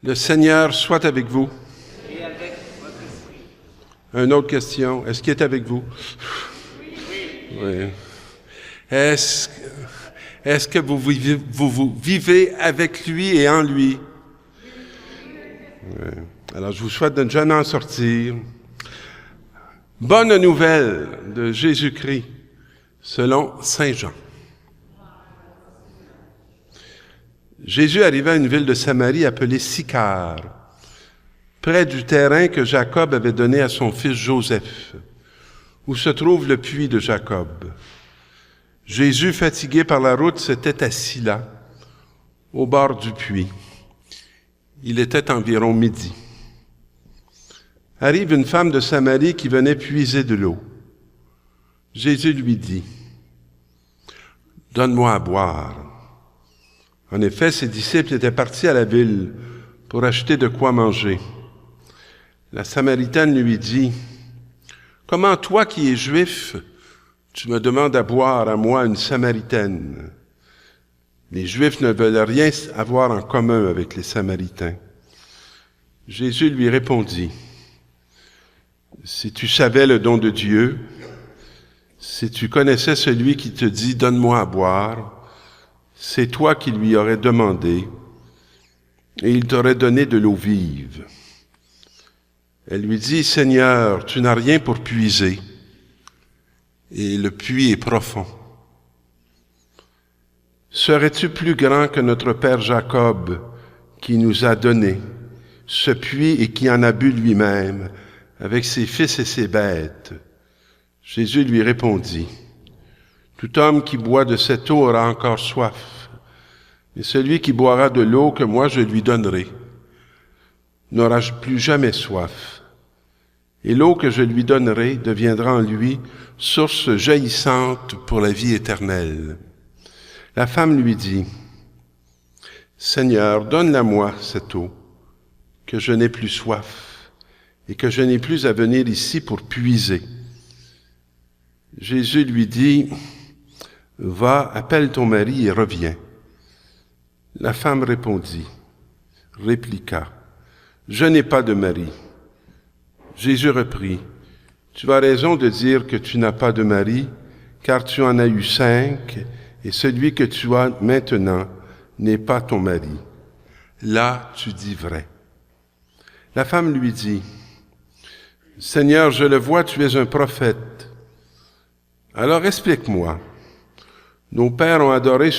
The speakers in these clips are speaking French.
Le Seigneur soit avec vous. Et avec votre esprit. Une autre question. Est-ce qu'il est avec vous? Oui. Est-ce que vous vivez avec lui et en lui? Oui. Alors, je vous souhaite de ne jamais en sortir. Bonne nouvelle de Jésus-Christ, selon Saint Jean. Jésus arriva à une ville de Samarie appelée Sychar, près du terrain que Jacob avait donné à son fils Joseph, où se trouve le puits de Jacob. Jésus, fatigué par la route, s'était assis là, au bord du puits. Il était environ midi. Arrive une femme de Samarie qui venait puiser de l'eau. Jésus lui dit, « Donne-moi à boire. » En effet, ses disciples étaient partis à la ville pour acheter de quoi manger. La Samaritaine lui dit, « Comment toi qui es juif, tu me demandes à boire à moi, une Samaritaine? » Les Juifs ne veulent rien avoir en commun avec les Samaritains. Jésus lui répondit, « Si tu savais le don de Dieu, si tu connaissais celui qui te dit « Donne-moi à boire », c'est toi qui lui aurais demandé, et il t'aurait donné de l'eau vive. Elle lui dit, « Seigneur, tu n'as rien pour puiser, et le puits est profond. Serais-tu plus grand que notre père Jacob, qui nous a donné ce puits et qui en a bu lui-même, avec ses fils et ses bêtes? » Jésus lui répondit, « Tout homme qui boit de cette eau aura encore soif, et celui qui boira de l'eau que moi je lui donnerai n'aura plus jamais soif. Et l'eau que je lui donnerai deviendra en lui source jaillissante pour la vie éternelle. » La femme lui dit, « Seigneur, donne-la-moi cette eau, que je n'ai plus soif, et que je n'ai plus à venir ici pour puiser. » Jésus lui dit, « Va, appelle ton mari et reviens. » La femme répliqua, « Je n'ai pas de mari. » Jésus reprit, « Tu as raison de dire que tu n'as pas de mari, car tu en as eu 5, et celui que tu as maintenant n'est pas ton mari. Là, tu dis vrai. » La femme lui dit, « Seigneur, je le vois, tu es un prophète. Alors explique-moi. Nos pères ont adoré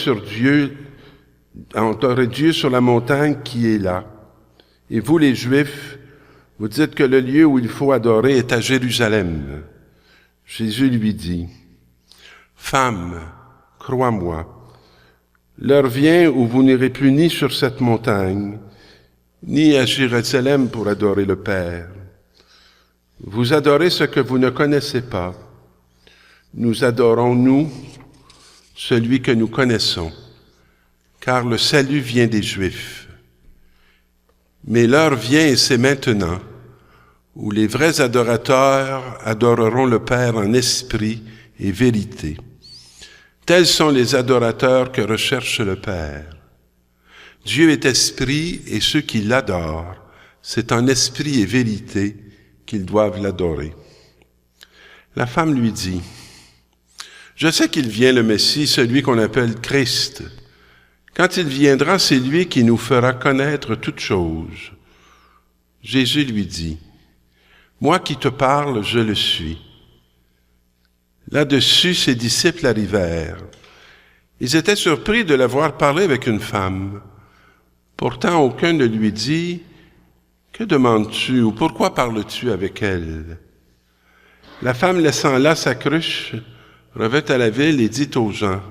Dieu sur la montagne qui est là. Et vous, les Juifs, vous dites que le lieu où il faut adorer est à Jérusalem. » Jésus lui dit, « Femme, crois-moi, l'heure vient où vous n'irez plus ni sur cette montagne, ni à Jérusalem pour adorer le Père. Vous adorez ce que vous ne connaissez pas. Nous adorons, nous, celui que nous connaissons, car le salut vient des Juifs. Mais l'heure vient, et c'est maintenant, où les vrais adorateurs adoreront le Père en esprit et vérité. Tels sont les adorateurs que recherche le Père. Dieu est esprit, et ceux qui l'adorent, c'est en esprit et vérité qu'ils doivent l'adorer. » La femme lui dit, « Je sais qu'il vient le Messie, celui qu'on appelle Christ. Quand il viendra, c'est lui qui nous fera connaître toutes choses. » Jésus lui dit, « Moi qui te parle, je le suis. » Là-dessus, ses disciples arrivèrent. Ils étaient surpris de la voir parler avec une femme. Pourtant, aucun ne lui dit, « Que demandes-tu ou pourquoi parles-tu avec elle? » La femme, laissant là sa cruche, revint à la ville et dit aux gens,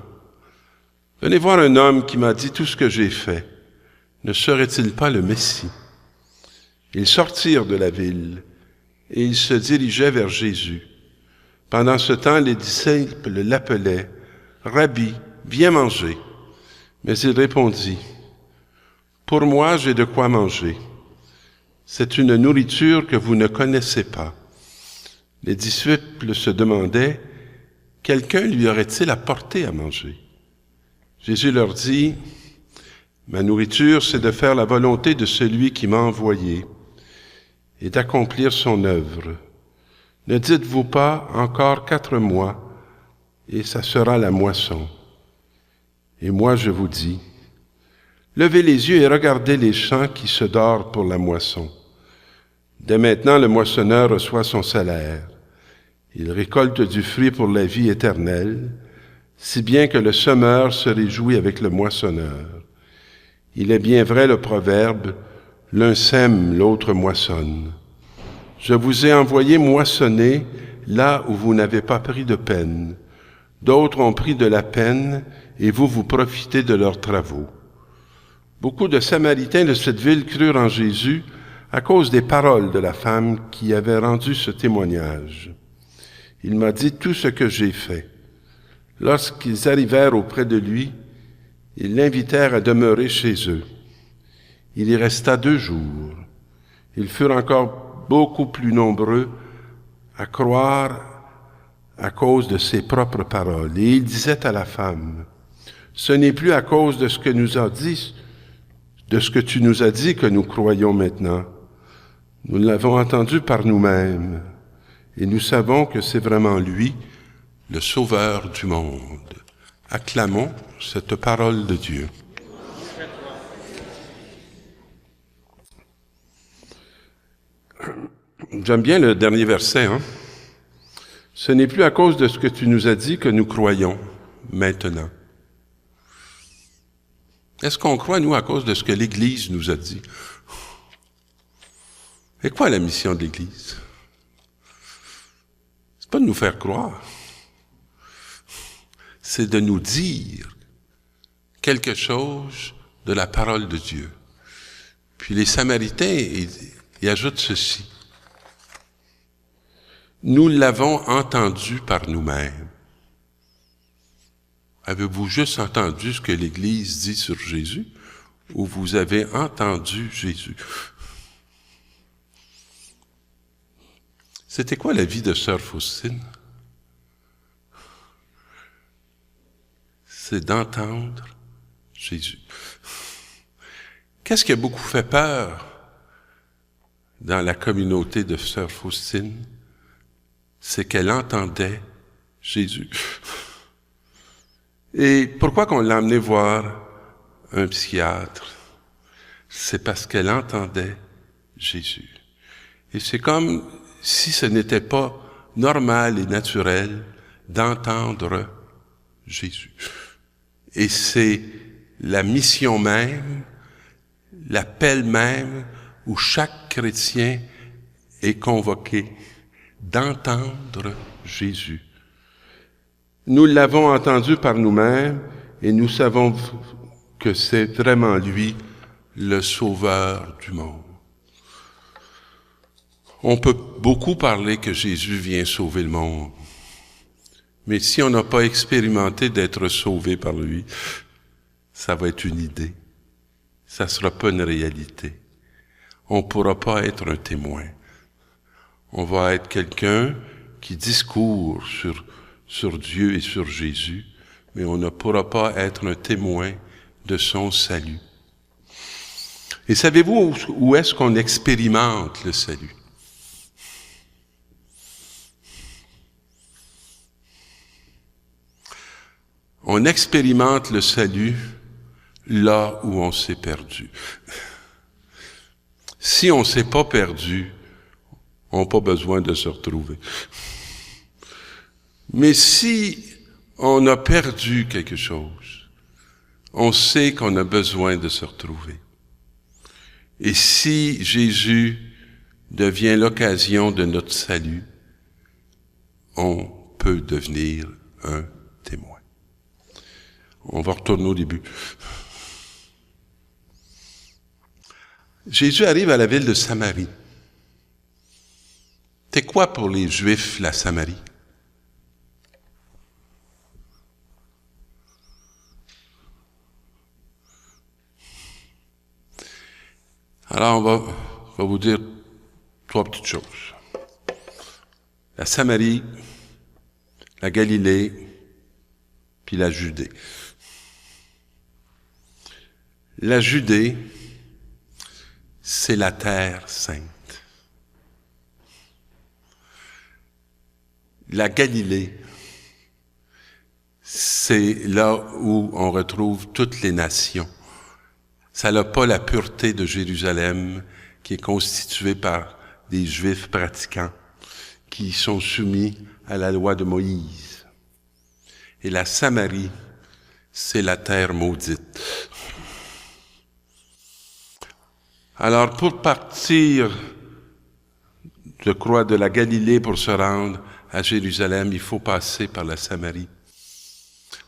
« Venez voir un homme qui m'a dit tout ce que j'ai fait. Ne serait-il pas le Messie? » Ils sortirent de la ville et ils se dirigeaient vers Jésus. Pendant ce temps, les disciples l'appelaient, « Rabbi, viens manger. » Mais il répondit, « Pour moi, j'ai de quoi manger. C'est une nourriture que vous ne connaissez pas. » Les disciples se demandaient, « Quelqu'un lui aurait-il apporté à manger? » Jésus leur dit, Ma nourriture, c'est de faire la volonté de celui qui m'a envoyé et d'accomplir son œuvre. Ne dites-vous pas encore 4 mois, et ça sera la moisson. Et moi je vous dis, levez les yeux et regardez les champs qui se dorent pour la moisson. Dès maintenant, le moissonneur reçoit son salaire. Il récolte du fruit pour la vie éternelle, si bien que le semeur se réjouit avec le moissonneur. Il est bien vrai le proverbe, l'un sème, l'autre moissonne. Je vous ai envoyé moissonner là où vous n'avez pas pris de peine. D'autres ont pris de la peine et vous profitez de leurs travaux. Beaucoup de Samaritains de cette ville crurent en Jésus à cause des paroles de la femme qui avait rendu ce témoignage. Il m'a dit tout ce que j'ai fait. Lorsqu'ils arrivèrent auprès de lui, ils l'invitèrent à demeurer chez eux. Il y resta 2 jours. Ils furent encore beaucoup plus nombreux à croire à cause de ses propres paroles. Et il disait à la femme, « Ce n'est plus à cause de ce que tu nous as dit que nous croyons maintenant. Nous l'avons entendu par nous-mêmes, et nous savons que c'est vraiment lui, le Sauveur du monde. » Acclamons cette parole de Dieu. J'aime bien le dernier verset, hein? Ce n'est plus à cause de ce que tu nous as dit que nous croyons maintenant. Est-ce qu'on croit, nous, à cause de ce que l'Église nous a dit? Et quoi la mission de l'Église? C'est pas de nous faire croire. C'est de nous dire quelque chose de la parole de Dieu. Puis les Samaritains, ils ajoutent ceci. Nous l'avons entendu par nous-mêmes. Avez-vous juste entendu ce que l'Église dit sur Jésus, ou vous avez entendu Jésus? C'était quoi la vie de Sœur Faustine? C'est d'entendre Jésus. Qu'est-ce qui a beaucoup fait peur dans la communauté de Sœur Faustine? C'est qu'elle entendait Jésus. Et pourquoi qu'on l'a emmenée voir un psychiatre? C'est parce qu'elle entendait Jésus. Et c'est comme si ce n'était pas normal et naturel d'entendre Jésus. Et c'est la mission même, l'appel même, où chaque chrétien est convoqué d'entendre Jésus. Nous l'avons entendu par nous-mêmes et nous savons que c'est vraiment lui, le Sauveur du monde. On peut beaucoup parler que Jésus vient sauver le monde. Mais si on n'a pas expérimenté d'être sauvé par lui, ça va être une idée. Ça ne sera pas une réalité. On ne pourra pas être un témoin. On va être quelqu'un qui discourt sur Dieu et sur Jésus, mais on ne pourra pas être un témoin de son salut. Et savez-vous où est-ce qu'on expérimente le salut? On expérimente le salut là où on s'est perdu. Si on ne s'est pas perdu, on n'a pas besoin de se retrouver. Mais si on a perdu quelque chose, on sait qu'on a besoin de se retrouver. Et si Jésus devient l'occasion de notre salut, on peut devenir un témoin. On va retourner au début. Jésus arrive à la ville de Samarie. C'est quoi pour les Juifs la Samarie? Alors on va vous dire 3 petites choses. La Samarie, la Galilée, puis la Judée. La Judée, c'est la terre sainte. La Galilée, c'est là où on retrouve toutes les nations. Ça n'a pas la pureté de Jérusalem, qui est constituée par des Juifs pratiquants, qui sont soumis à la loi de Moïse. Et la Samarie, c'est la terre maudite. Alors, pour partir, je crois, de la Galilée pour se rendre à Jérusalem, il faut passer par la Samarie.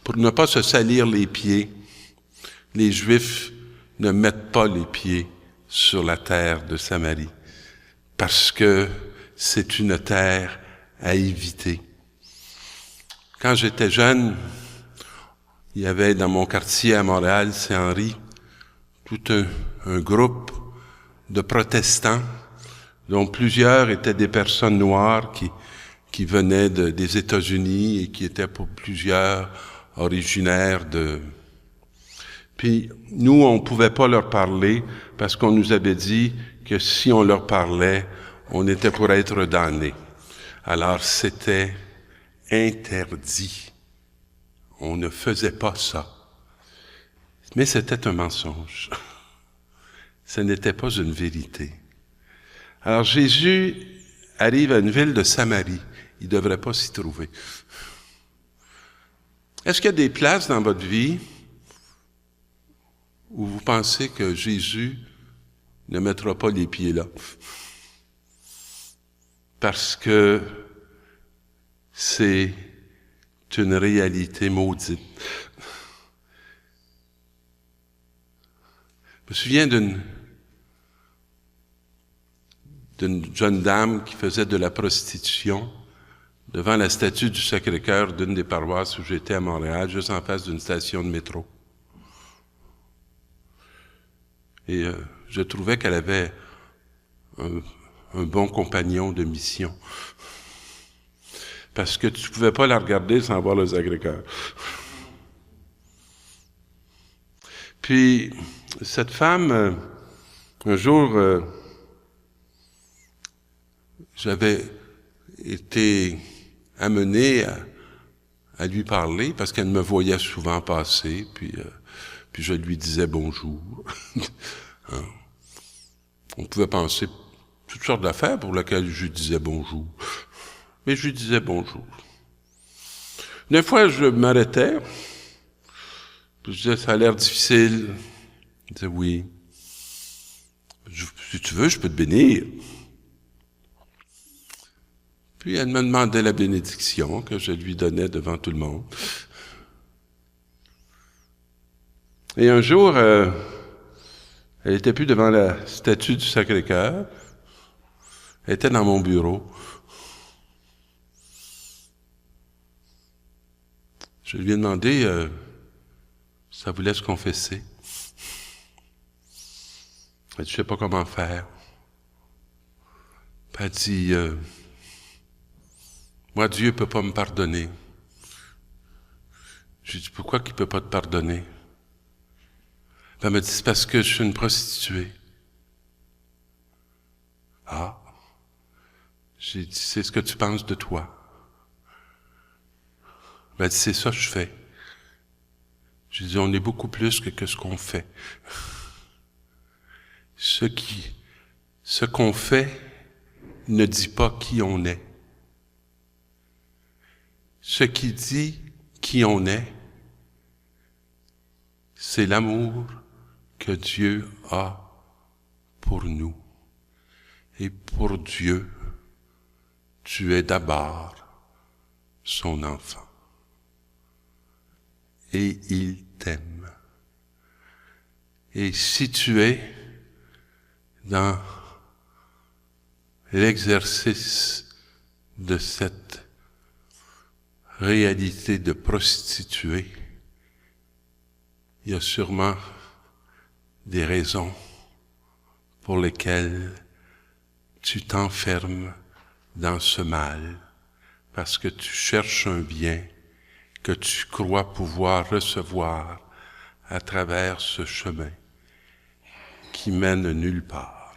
Pour ne pas se salir les pieds, les Juifs ne mettent pas les pieds sur la terre de Samarie, parce que c'est une terre à éviter. Quand j'étais jeune, il y avait dans mon quartier à Montréal, Saint-Henri, tout un groupe de protestants, dont plusieurs étaient des personnes noires qui venaient des États-Unis et qui étaient pour plusieurs originaires de... Puis nous, on pouvait pas leur parler parce qu'on nous avait dit que si on leur parlait, on était pour être damnés. Alors c'était interdit. On ne faisait pas ça. Mais c'était un mensonge. Ce n'était pas une vérité. Alors Jésus arrive à une ville de Samarie. Il ne devrait pas s'y trouver. Est-ce qu'il y a des places dans votre vie où vous pensez que Jésus ne mettra pas les pieds là? Parce que c'est une réalité maudite. Je me souviens d'une jeune dame qui faisait de la prostitution devant la statue du Sacré-Cœur d'une des paroisses où j'étais à Montréal, juste en face d'une station de métro. Et je trouvais qu'elle avait un bon compagnon de mission. Parce que tu ne pouvais pas la regarder sans voir le Sacré-Cœur. Puis, cette femme, un jour, j'avais été amené à lui parler parce qu'elle me voyait souvent passer, puis je lui disais bonjour. Hein? On pouvait penser toutes sortes d'affaires pour lesquelles je lui disais bonjour. Mais je lui disais bonjour. Des fois, je m'arrêtais, puis je disais, ça a l'air difficile. Il disait, oui. Si tu veux, je peux te bénir. Puis elle me demandait la bénédiction que je lui donnais devant tout le monde. Et un jour, elle était plus devant la statue du Sacré-Cœur. Elle était dans mon bureau. Je lui ai demandé, ça voulait se confesser. Elle dit, je sais pas comment faire. Puis elle dit, moi, Dieu peut pas me pardonner. J'ai dit, pourquoi qu'il peut pas te pardonner? Elle m'a dit, c'est parce que je suis une prostituée. Ah. J'ai dit, c'est ce que tu penses de toi. Elle dit, c'est ça que je fais. J'ai dit, on est beaucoup plus que ce qu'on fait. Ce qu'on fait ne dit pas qui on est. Ce qui dit qui on est, c'est l'amour que Dieu a pour nous. Et pour Dieu, tu es d'abord son enfant. Et il t'aime. Et si tu es dans l'exercice de cette réalité de prostituée, il y a sûrement des raisons pour lesquelles tu t'enfermes dans ce mal, parce que tu cherches un bien que tu crois pouvoir recevoir à travers ce chemin qui mène nulle part.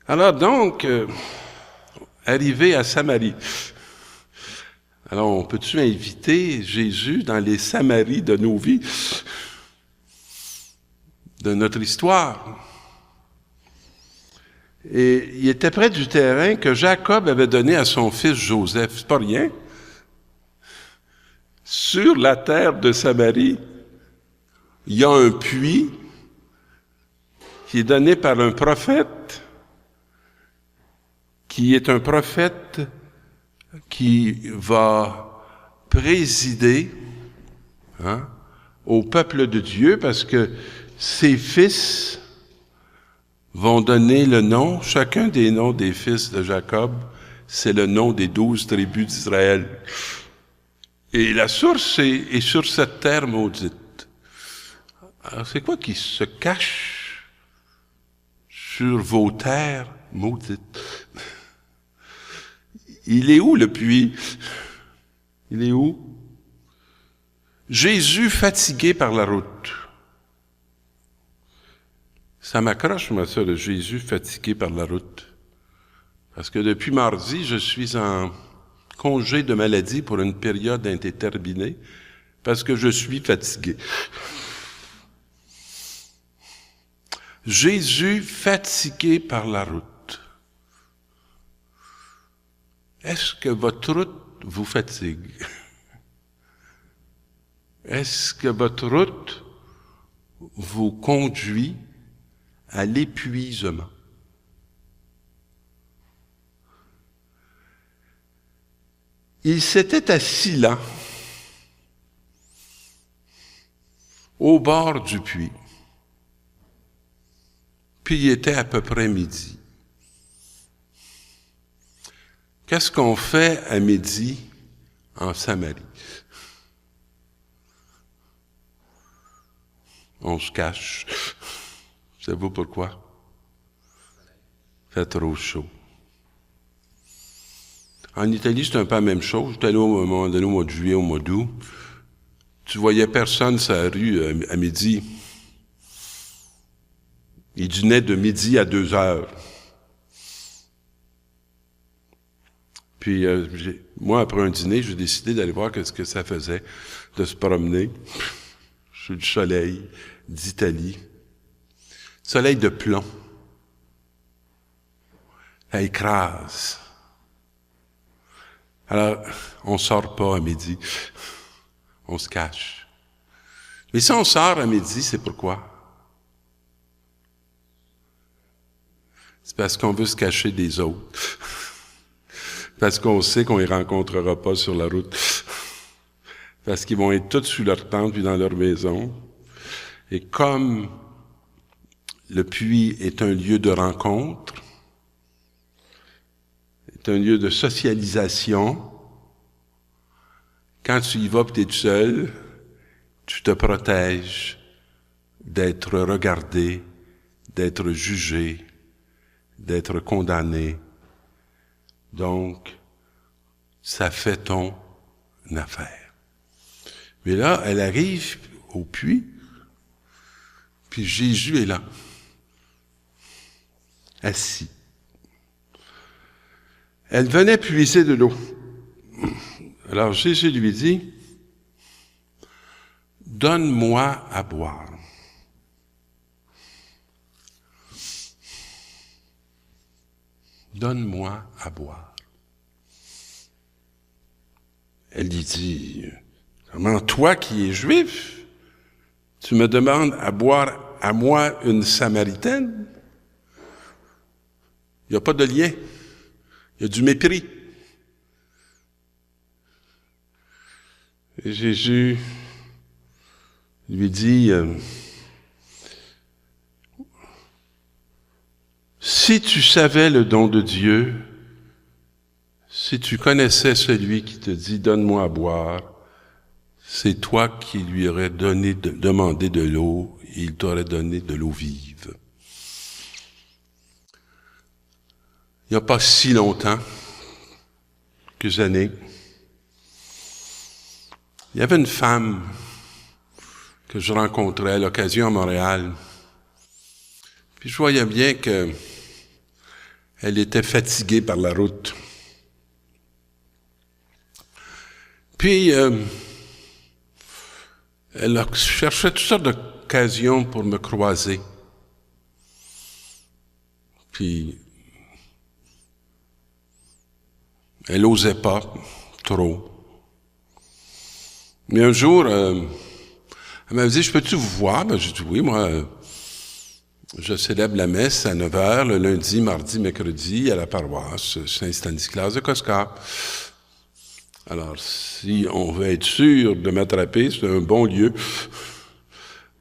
Alors donc, arrivé à Samarie, alors on peut-tu inviter Jésus dans les Samaries de nos vies, de notre histoire? Et il était près du terrain que Jacob avait donné à son fils Joseph. C'est pas rien. Sur la terre de Samarie, il y a un puits qui est donné par un prophète, qui est un prophète qui va présider au peuple de Dieu, parce que ses fils vont donner le nom, chacun des noms des fils de Jacob, c'est le nom des 12 tribus d'Israël. Et la source est sur cette terre maudite. Alors, c'est quoi qui se cache sur vos terres maudites? Il est où le puits? Il est où? Jésus fatigué par la route. Ça m'accroche, moi, ça, le Jésus fatigué par la route. Parce que depuis mardi, je suis en congé de maladie pour une période indéterminée, parce que je suis fatigué. Jésus fatigué par la route. Est-ce que votre route vous fatigue? Est-ce que votre route vous conduit à l'épuisement? Il s'était assis là, au bord du puits. Puis il était à peu près midi. Qu'est-ce qu'on fait à midi en Samarie? On se cache. Savez-vous pourquoi? Il fait trop chaud. En Italie, c'est un peu la même chose. J'étais allé au moment donné, au mois de juillet, au mois d'août. Tu voyais personne sur la rue à midi. Il dînait de midi à 2 heures. Puis, moi, après un dîner, j'ai décidé d'aller voir ce que ça faisait de se promener sous le soleil d'Italie. Soleil de plomb. Ça écrase. Alors, on sort pas à midi. On se cache. Mais si on sort à midi, c'est pourquoi? C'est parce qu'on veut se cacher des autres. Parce qu'on sait qu'on les rencontrera pas sur la route. Parce qu'ils vont être tous sous leur tente puis dans leur maison. Et comme le puits est un lieu de rencontre, est un lieu de socialisation, quand tu y vas et tu es tout seul, tu te protèges d'être regardé, d'être jugé, d'être condamné. Donc, ça fait ton affaire. Mais là, elle arrive au puits, puis Jésus est là, assis. Elle venait puiser de l'eau. Alors Jésus lui dit, « Donne-moi à boire. » Donne-moi à boire. Elle lui dit, comment toi qui es juif, tu me demandes à boire à moi une Samaritaine? Il n'y a pas de lien. Il y a du mépris. Et Jésus lui dit, si tu savais le don de Dieu, si tu connaissais celui qui te dit « Donne-moi à boire », c'est toi qui lui aurais demandé de l'eau et il t'aurait donné de l'eau vive. Il n'y a pas si longtemps, quelques années, il y avait une femme que je rencontrais à l'occasion à Montréal. Puis je voyais bien que elle était fatiguée par la route. Puis, elle cherchait toutes sortes d'occasions pour me croiser. Puis, elle n'osait pas trop. Mais un jour, elle m'a dit, « Je peux-tu vous voir? » Ben, j'ai dit, « Oui, moi, je célèbre la messe à 9h, le lundi, mardi, mercredi, à la paroisse Saint-Stanislas de Coscar. Alors, si on veut être sûr de m'attraper, c'est un bon lieu,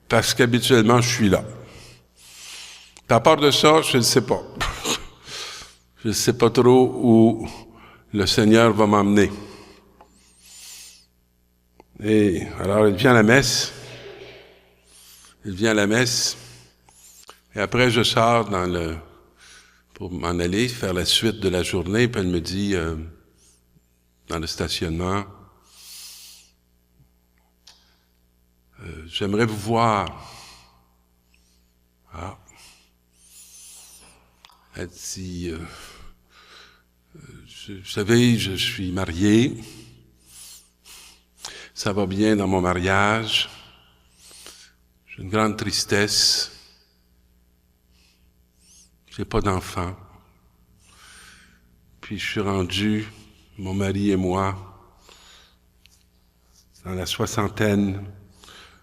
parce qu'habituellement, je suis là. À part de ça, je ne sais pas. Je ne sais pas trop où le Seigneur va m'emmener. Et alors, elle vient à la messe. Elle vient à la messe. Et après, je sors pour m'en aller faire la suite de la journée. Puis elle me dit, dans le stationnement, j'aimerais vous voir. Ah. Elle dit, vous savez, je suis marié. Ça va bien dans mon mariage. J'ai une grande tristesse. J'ai pas d'enfant. Puis je suis rendu, mon mari et moi, dans la soixantaine.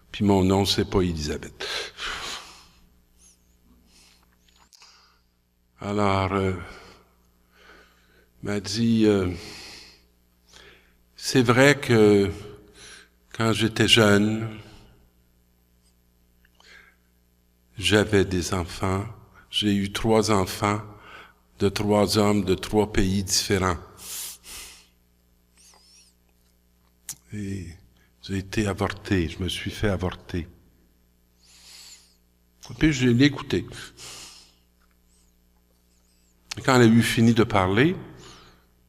Puis mon nom, c'est pas Élisabeth. Alors, m'a dit, c'est vrai que quand j'étais jeune, j'avais des enfants. J'ai eu 3 enfants de 3 hommes de 3 pays différents. Et j'ai été avorté, je me suis fait avorter. Puis je l'ai écouté. Quand elle a eu fini de parler,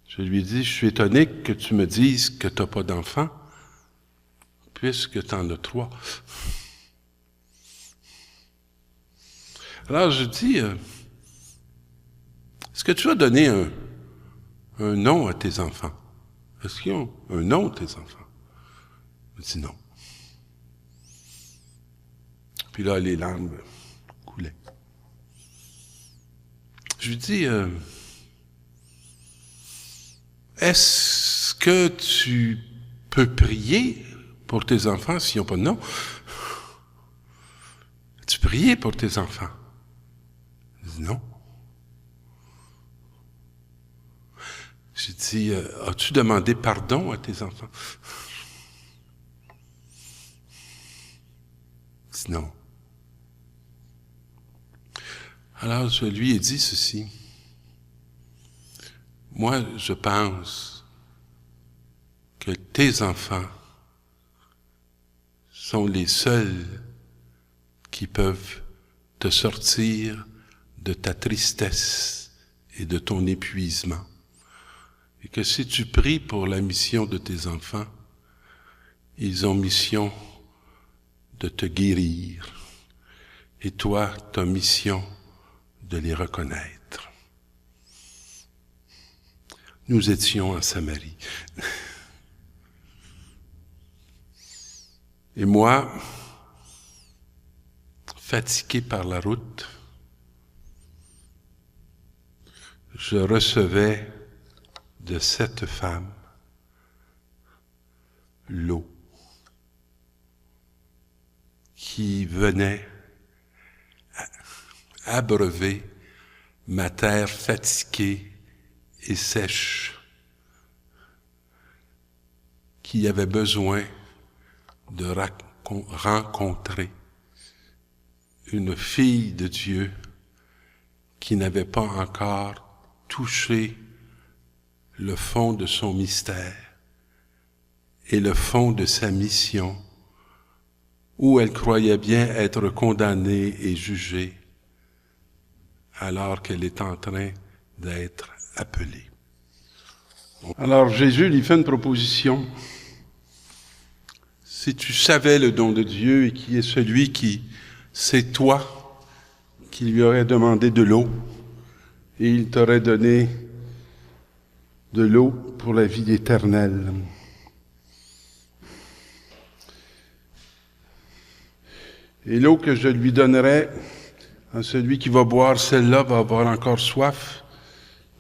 je lui ai dit, je suis étonné que tu me dises que tu n'as pas d'enfant, puisque tu en as 3. Alors je dis, est-ce que tu as donné un nom à tes enfants? Est-ce qu'ils ont un nom, tes enfants? Elle dit non. Puis là, les larmes coulaient. Je lui dis, est-ce que tu peux prier pour tes enfants s'ils n'ont pas de nom? As-tu prié pour tes enfants? Elle dit non. J'ai dit, as-tu demandé pardon à tes enfants? Elle dit non. Alors je lui ai dit ceci. Moi, je pense que tes enfants sont les seuls qui peuvent te sortir de ta tristesse et de ton épuisement. Et que si tu pries pour la mission de tes enfants, ils ont mission de te guérir. Et toi, ta mission de les reconnaître. Nous étions en Samarie. Et moi, fatigué par la route, je recevais de cette femme l'eau qui venait abreuver ma terre fatiguée et sèche, qui avait besoin de rencontrer une fille de Dieu qui n'avait pas encore touché le fond de son mystère et le fond de sa mission, où elle croyait bien être condamnée et jugée, alors qu'elle est en train d'être appelée. Alors Jésus lui fait une proposition. si tu savais le don de Dieu et qui est celui qui, c'est toi, qui lui aurais demandé de l'eau et il t'aurait donné de l'eau pour la vie éternelle. Et l'eau que je lui donnerai à celui qui va boire, celle-là va avoir encore soif,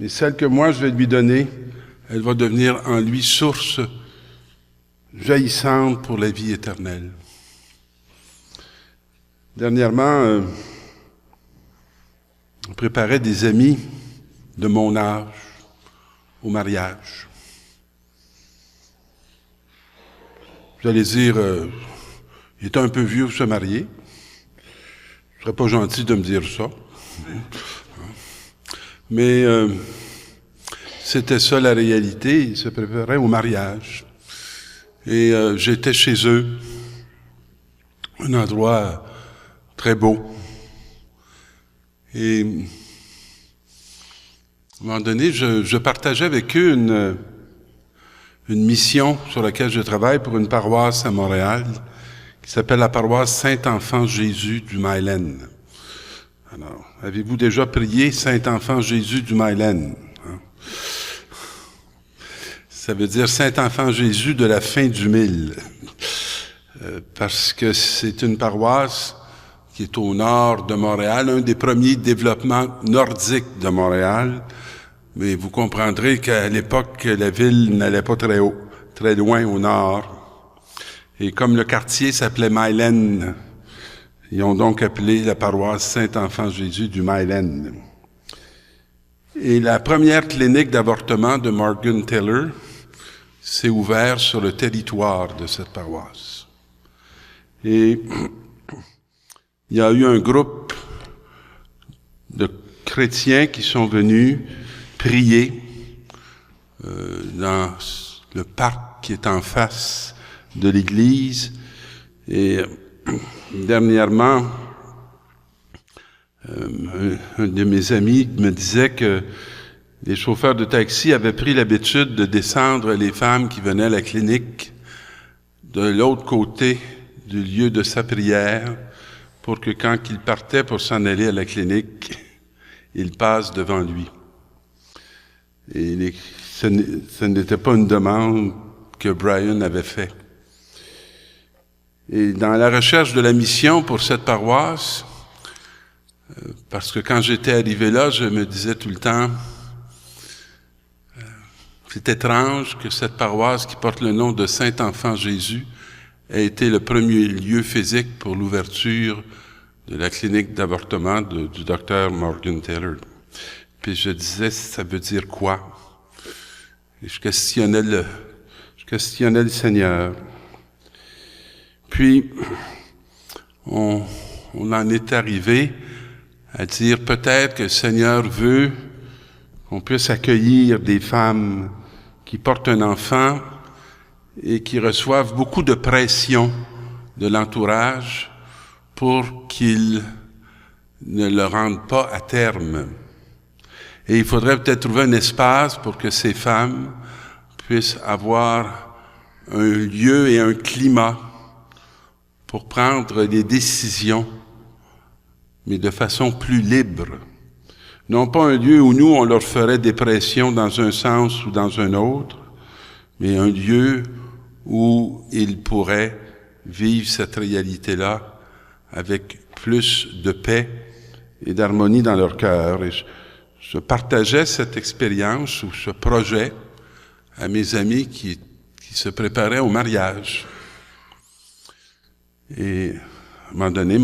mais celle que moi je vais lui donner, elle va devenir en lui source jaillissante pour la vie éternelle. Dernièrement, on préparait des amis de mon âge au mariage. Vous allez dire, il est un peu vieux pour se marier. Ce serait pas gentil de me dire ça. Mais c'était ça la réalité. Ils se préparaient au mariage. Et j'étais chez eux, un endroit très beau. Et à un moment donné, je partageais avec eux une mission sur laquelle je travaille pour une paroisse à Montréal qui s'appelle la paroisse Saint-Enfant Jésus du Mylène. Alors, avez-vous déjà prié Saint-Enfant Jésus du Mylène? Ça veut dire Saint-Enfant Jésus de la fin du mille. Parce que c'est une paroisse qui est au nord de Montréal, un des premiers développements nordiques de Montréal. Mais vous comprendrez qu'à l'époque, la ville n'allait pas très haut, très loin au nord. Et comme le quartier s'appelait Mylène, ils ont donc appelé la paroisse Saint-Enfant Jésus du Mylène. Et la première clinique d'avortement de Morgan Taylor s'est ouverte sur le territoire de cette paroisse. Et il y a eu un groupe de chrétiens qui sont venus prier dans le parc qui est en face de l'église. Et dernièrement, un de mes amis me disait que les chauffeurs de taxi avaient pris l'habitude de descendre les femmes qui venaient à la clinique de l'autre côté du lieu de sa prière pour que quand il partait pour s'en aller à la clinique, il passe devant lui. Et ce n'était pas une demande que Brian avait faite. Et dans la recherche de la mission pour cette paroisse, parce que quand j'étais arrivé là, je me disais tout le temps, c'est étrange que cette paroisse qui porte le nom de Saint-Enfant Jésus ait été le premier lieu physique pour l'ouverture de la clinique d'avortement du docteur Morgan Taylor. Puis je disais, ça veut dire quoi? Et je questionnais le Seigneur. Puis, on en est arrivé à dire peut-être que le Seigneur veut qu'on puisse accueillir des femmes qui portent un enfant et qui reçoivent beaucoup de pression de l'entourage pour qu'ils ne le rendent pas à terme. Et il faudrait peut-être trouver un espace pour que ces femmes puissent avoir un lieu et un climat pour prendre des décisions, mais de façon plus libre. Non pas un lieu où nous, on leur ferait des pressions dans un sens ou dans un autre, mais un lieu où ils pourraient vivre cette réalité-là avec plus de paix et d'harmonie dans leur cœur. Et je partageais cette expérience ou ce projet à mes amis qui se préparaient au mariage. Et à un moment donné,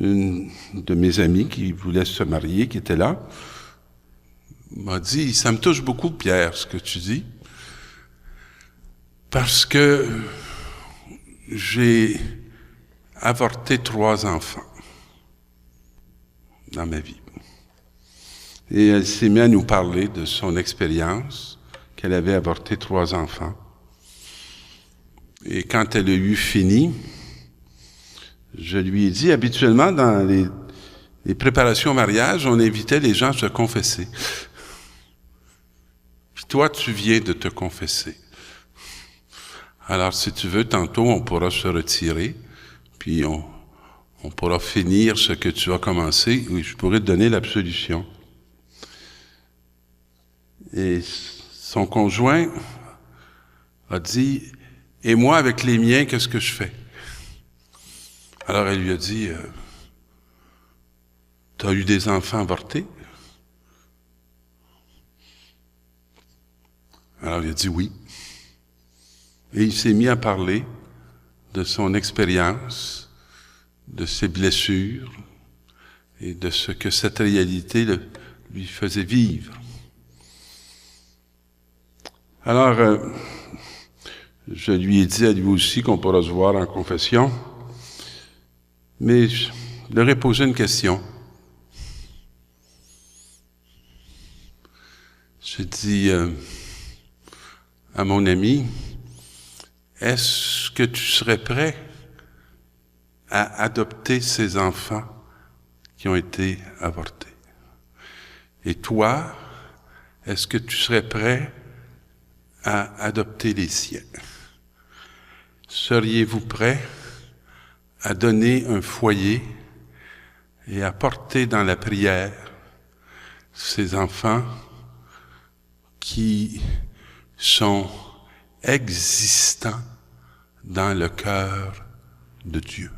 une de mes amies qui voulait se marier, qui était là, m'a dit, ça me touche beaucoup, Pierre, ce que tu dis, parce que j'ai avorté 3 enfants dans ma vie. Et elle s'est mise à nous parler de son expérience, qu'elle avait avorté 3 enfants. Et quand elle a eu fini, je lui ai dit, habituellement, dans les préparations au mariage, on invitait les gens à se confesser. Puis toi, tu viens de te confesser. Alors, si tu veux, tantôt, on pourra se retirer, puis on pourra finir ce que tu as commencé, et je pourrai te donner l'absolution. Et son conjoint a dit, « Et moi, avec les miens, qu'est-ce que je fais? » Alors, elle lui a dit, « Tu as eu des enfants avortés? » Alors, il a dit oui. Et il s'est mis à parler de son expérience, de ses blessures et de ce que cette réalité lui faisait vivre. Alors, je lui ai dit à lui aussi qu'on pourra se voir en confession, mais je leur ai posé une question. J'ai dit à mon ami, est-ce que tu serais prêt à adopter ces enfants qui ont été avortés? Et toi, est-ce que tu serais prêt à adopter les siens? Seriez-vous prêt à donner un foyer et à porter dans la prière ces enfants qui sont existants dans le cœur de Dieu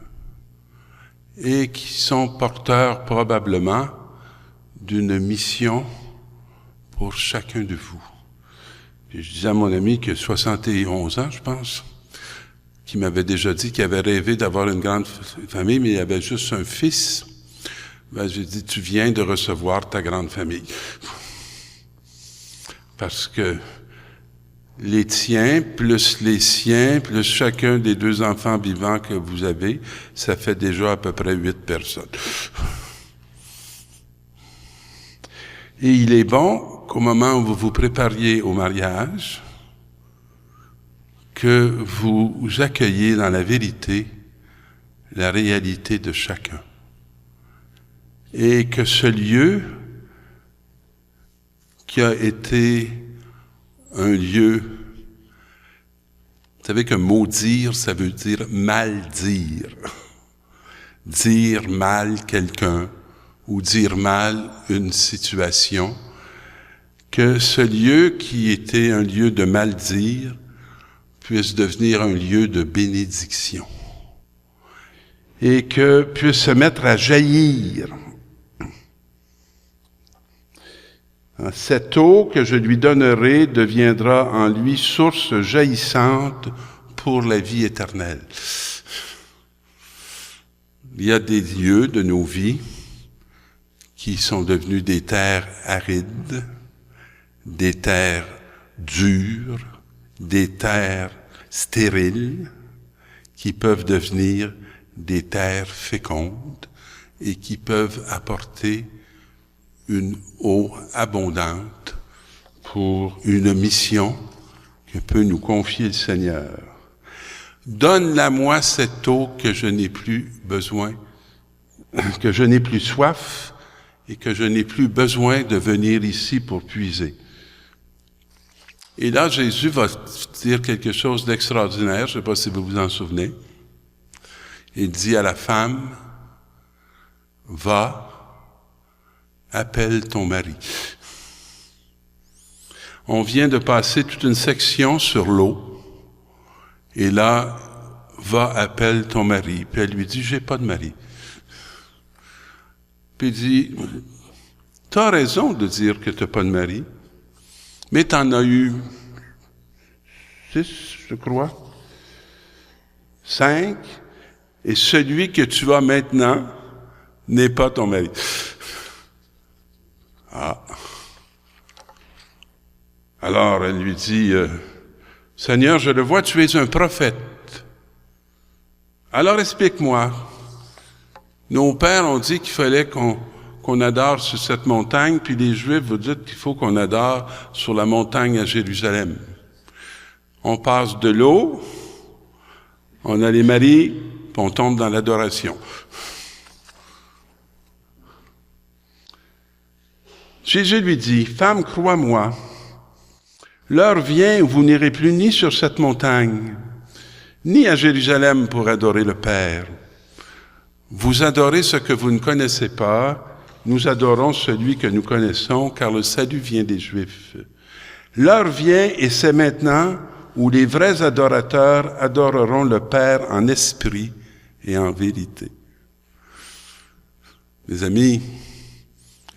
et qui sont porteurs probablement d'une mission pour chacun de vous? Puis je disais à mon ami qui a 71 ans, je pense, qui m'avait déjà dit qu'il avait rêvé d'avoir une grande famille, mais il avait juste un fils. Ben, j'ai dit, tu viens de recevoir ta grande famille. Parce que les tiens, plus les siens, plus chacun des 2 enfants vivants que vous avez, ça fait déjà à peu près 8 personnes. Et il est bon qu'au moment où vous vous prépariez au mariage, que vous accueillez dans la vérité la réalité de chacun. Et que ce lieu qui a été un lieu, vous savez que maudire, ça veut dire mal dire. Dire mal quelqu'un ou dire mal une situation, que ce lieu qui était un lieu de mal dire puisse devenir un lieu de bénédiction et que puisse se mettre à jaillir. Cette eau que je lui donnerai deviendra en lui source jaillissante pour la vie éternelle. Il y a des lieux de nos vies qui sont devenus des terres arides, des terres dures, des terres stériles, qui peuvent devenir des terres fécondes et qui peuvent apporter une eau abondante pour une mission que peut nous confier le Seigneur. Donne-la-moi cette eau que je n'ai plus besoin, que je n'ai plus soif et que je n'ai plus besoin de venir ici pour puiser. Et là, Jésus va dire quelque chose d'extraordinaire, je ne sais pas si vous vous en souvenez. Il dit à la femme, « Va, appelle ton mari. » On vient de passer toute une section sur l'eau, et là, « Va, appelle ton mari. » Puis elle lui dit, « J'ai pas de mari. » Puis il dit, « Tu as raison de dire que tu n'as pas de mari, mais tu en as eu 6, je crois, 5, et celui que tu as maintenant n'est pas ton mari. » Ah. Alors elle lui dit, « Seigneur, je le vois, tu es un prophète. Alors explique-moi. Nos pères ont dit qu'il fallait qu'on adore sur cette montagne, puis les Juifs vous dites qu'il faut qu'on adore sur la montagne à Jérusalem. On passe de l'eau, on a les maris, puis on tombe dans l'adoration. » Jésus lui dit, « Femme, crois-moi, l'heure vient où vous n'irez plus ni sur cette montagne, ni à Jérusalem pour adorer le Père. Vous adorez ce que vous ne connaissez pas, nous adorons celui que nous connaissons, car le salut vient des Juifs. L'heure vient, et c'est maintenant, où les vrais adorateurs adoreront le Père en esprit et en vérité. Mes amis,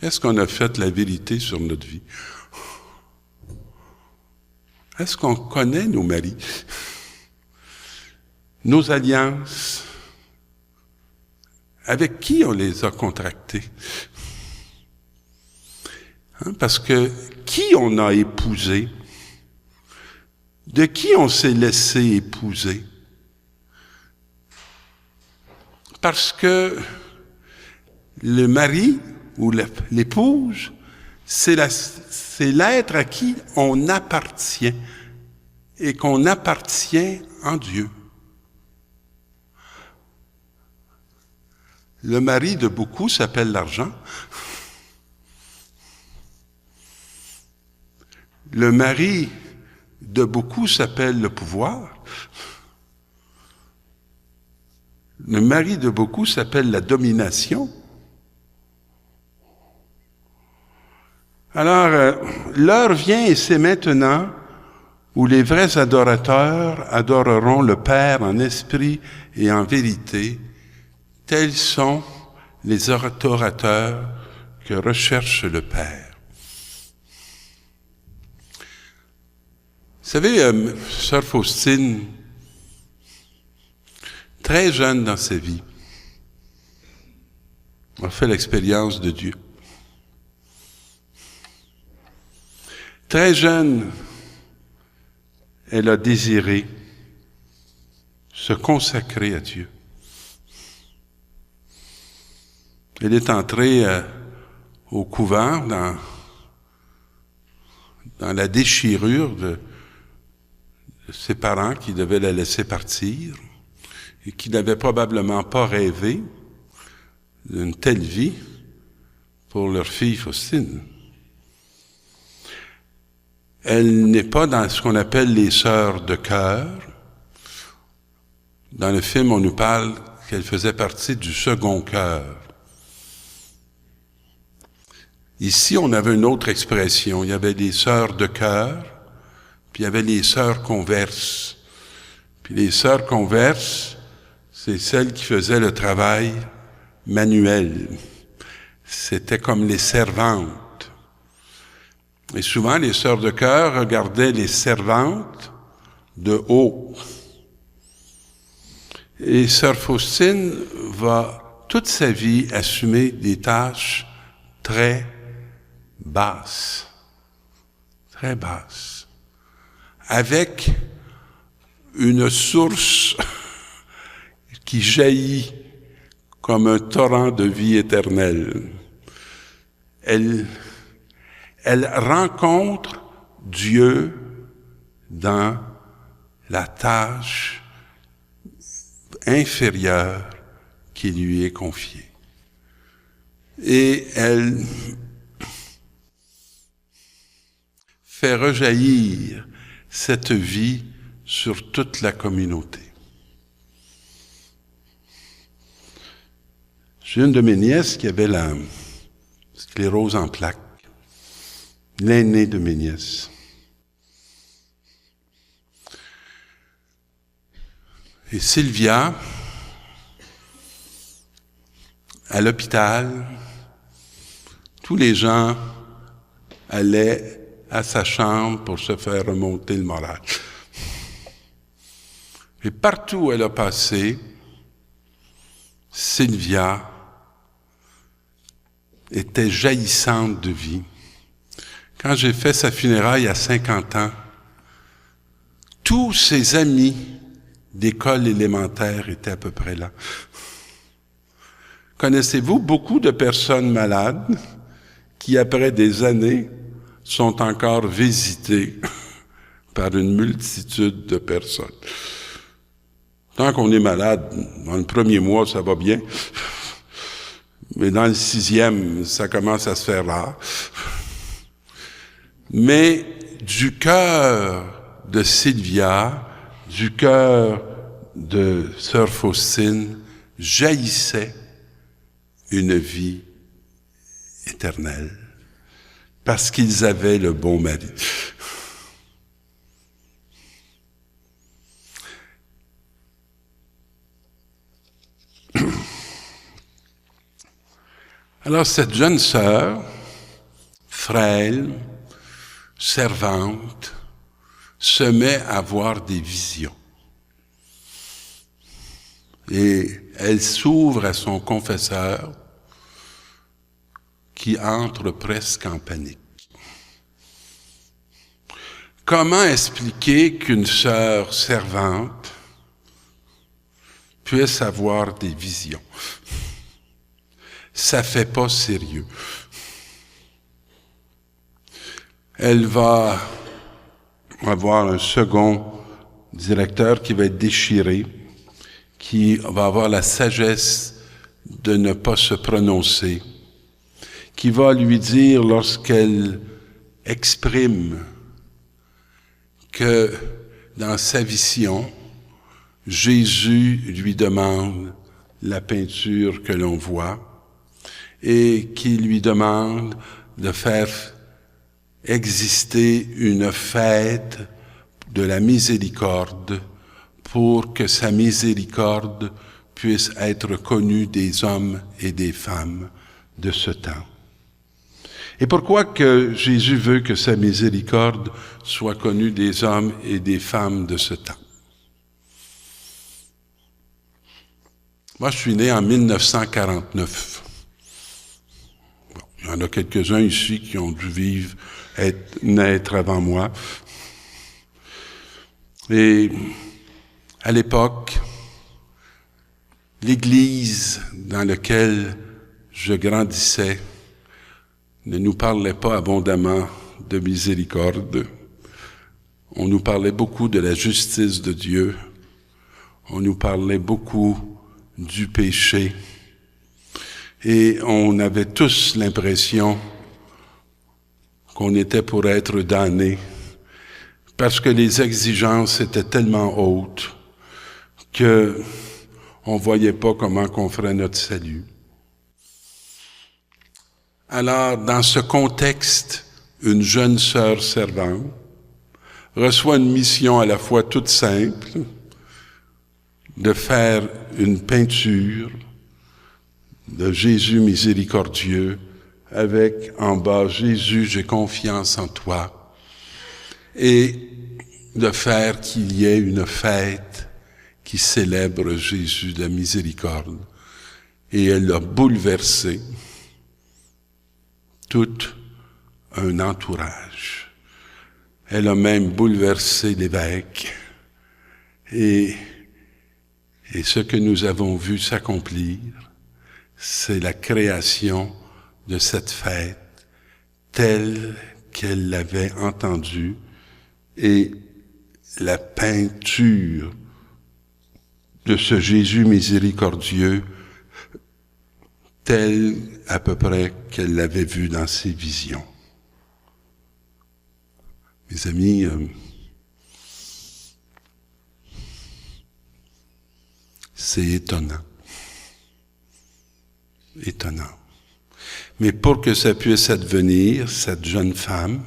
est-ce qu'on a fait la vérité sur notre vie? Est-ce qu'on connaît nos maris? Nos alliances? Avec qui on les a contractées? Parce que qui on a épousé? De qui on s'est laissé épouser? Parce que le mari ou l'épouse, c'est l'être à qui on appartient et qu'on appartient en Dieu. Le mari de beaucoup s'appelle l'argent. Le mari de beaucoup s'appelle le pouvoir. Le mari de beaucoup s'appelle la domination. Alors, l'heure vient et c'est maintenant où les vrais adorateurs adoreront le Père en esprit et en vérité. Tels sont les adorateurs que recherche le Père. Vous savez, Sœur Faustine, très jeune dans sa vie, a fait l'expérience de Dieu. Très jeune, elle a désiré se consacrer à Dieu. Elle est entrée au couvent dans la déchirure de ses parents qui devaient la laisser partir et qui n'avaient probablement pas rêvé d'une telle vie pour leur fille Faustine. Elle n'est pas dans ce qu'on appelle les sœurs de cœur. Dans le film, on nous parle qu'elle faisait partie du second cœur. Ici, on avait une autre expression. Il y avait les sœurs de cœur, puis il y avait les sœurs converses. Puis les sœurs converses, c'est celles qui faisaient le travail manuel. C'était comme les servantes. Et souvent, les sœurs de cœur regardaient les servantes de haut. Et sœur Faustine va toute sa vie assumer des tâches très basses, avec une source qui jaillit comme un torrent de vie éternelle. Elle rencontre Dieu dans la tâche inférieure qui lui est confiée. Et elle fait rejaillir cette vie sur toute la communauté. J'ai une de mes nièces qui avait la sclérose en plaques, l'aînée de mes nièces. Et Sylvia, à l'hôpital, tous les gens allaient à sa chambre pour se faire remonter le moral. Et partout où elle a passé, Sylvia était jaillissante de vie. Quand j'ai fait sa funéraille à 50 ans, tous ses amis d'école élémentaire étaient à peu près là. Connaissez-vous beaucoup de personnes malades qui, après des années, sont encore visitées par une multitude de personnes? Tant qu'on est malade, dans le premier mois, ça va bien. Mais dans le 6e, ça commence à se faire rare. Mais du cœur de Sylvia, du cœur de sœur Faustine jaillissait une vie éternelle, parce qu'ils avaient le bon mari. Alors cette jeune sœur, frêle, servante, se met à avoir des visions. Et elle s'ouvre à son confesseur, qui entre presque en panique. Comment expliquer qu'une sœur servante puisse avoir des visions? Ça fait pas sérieux. Elle va avoir un second directeur qui va être déchiré, qui va avoir la sagesse de ne pas se prononcer, qui va lui dire lorsqu'elle exprime que dans sa vision, Jésus lui demande la peinture que l'on voit et qui lui demande de faire exister une fête de la miséricorde pour que sa miséricorde puisse être connue des hommes et des femmes de ce temps. Et pourquoi que Jésus veut que sa miséricorde soit connue des hommes et des femmes de ce temps? Moi, je suis né en 1949. Bon, il y en a quelques-uns ici qui ont dû naître avant moi. Et à l'époque, l'Église dans laquelle je grandissais ne nous parlait pas abondamment de miséricorde. On nous parlait beaucoup de la justice de Dieu. On nous parlait beaucoup du péché. Et on avait tous l'impression qu'on était pour être damnés parce que les exigences étaient tellement hautes que on voyait pas comment qu'on ferait notre salut. Alors, dans ce contexte, une jeune sœur servante reçoit une mission à la fois toute simple, de faire une peinture de Jésus miséricordieux avec en bas « Jésus, j'ai confiance en toi » et de faire qu'il y ait une fête qui célèbre Jésus de la miséricorde. Et elle a bouleversé tout un entourage. Elle a même bouleversé l'évêque. Et ce que nous avons vu s'accomplir, c'est la création de cette fête telle qu'elle l'avait entendue et la peinture de ce Jésus miséricordieux tel à peu près qu'elle l'avait vu dans ses visions. Mes amis, c'est étonnant. Étonnant. Mais pour que ça puisse advenir, cette jeune femme